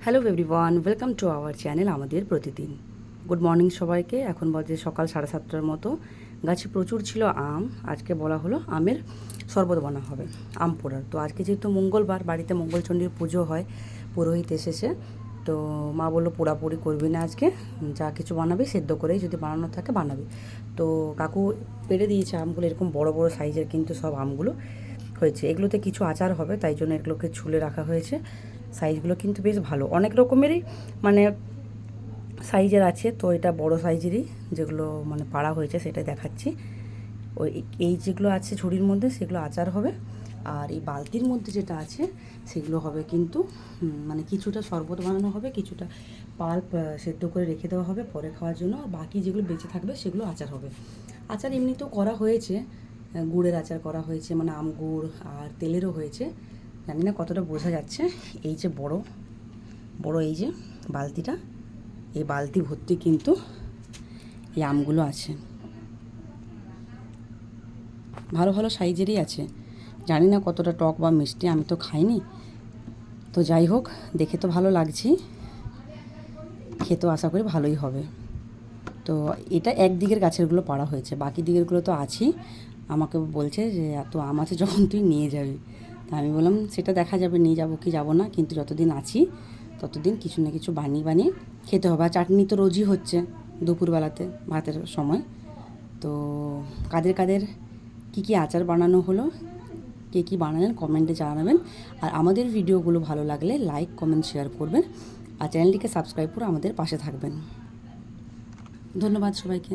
Hello everyone, welcome to our channel আমাদের প্রতিদিন। Good morning সবাইকে। এখন বাজে সকাল 7:30টার মতো। গাছে প্রচুর ছিল আম। আজকে বলা হলো আমের শরবত বানা হবে, আম পোড়ার। তো আজকে যেহেতু মঙ্গলবার, বাড়িতে মঙ্গলচণ্ডীর পুজো হয়, পুরোহিত এসেছে। তো মা বললো পোড়াপুড়ি করবি না আজকে, যা কিছু বানাবি সেদ্ধ করেই যদি বানানো থাকে বানাবি। তো কাকু পেড়ে দিয়েছে আমগুলো, এরকম বড় বড় সাইজের কিন্তু সব আমগুলো হয়েছে। এগুলোতে কিছু আচার হবে, তাই জন্য এগুলোকে ছুলে রাখা হয়েছে। সাইজগুলো কিন্তু বেশ ভালো, অনেক রকমেরই মানে সাইজের আছে। তো এটা বড় সাইজেরই যেগুলো মানে পাড়া হয়েছে সেটাই দেখাচ্ছি। ওই এই যেগুলো আছে ঝুড়ির মধ্যে সেগুলো আচার হবে, আর এই বালতির মধ্যে যেটা আছে সেগুলো হবে কিন্তু মানে কিছুটা শরবত বানানো হবে, কিছুটা পাল্প সেদ্ধ করে রেখে দেওয়া হবে পরে খাওয়ার জন্য, আর বাকি যেগুলো বেঁচে থাকবে সেগুলো আচার হবে। আচার এমনিতেও করা হয়েছে, গুড়ের আচার করা হয়েছে, মানে আম গুড়, আর তেলেরও হয়েছে। জানি না কতটা বোঝা যাচ্ছে। এই যে বড় বড় এই যে বালতিটা, এই বালতি ভর্তি কিন্তু এই আমগুলো আছে, ভালো ভালো সাইজেরই আছে। জানি না কতটা টক বা মিষ্টি, আমি তো খাইনি। তো যাই হোক, দেখে তো ভালো লাগছে, খেতেও আশা করি ভালোই হবে। তো এটা একদিকের গাছেরগুলো পাড়া হয়েছে, বাকি দিকেরগুলো তো আছেই। আমাকে বলছে যে এত আম আছে যখন তুই নিয়ে যাবি। তা আমি বললাম সেটা দেখা যাবে, নিয়ে যাবো কি যাবো না, কিন্তু যতদিন আছি ততদিন কিছু না কিছু বানিয়ে বানিয়ে খেতে হবে। আর চাটনি তো রোজই হচ্ছে দুপুরবেলাতে ভাতের সময়। তো কাদের কাদের কী কী আচার বানানো হলো, কে কী বানালেন কমেন্টে জানাবেন। আর আমাদের ভিডিওগুলো ভালো লাগলে লাইক কমেন্ট শেয়ার করবেন, আর চ্যানেলটিকে সাবস্ক্রাইব করে আমাদের পাশে থাকবেন। ধন্যবাদ সবাইকে।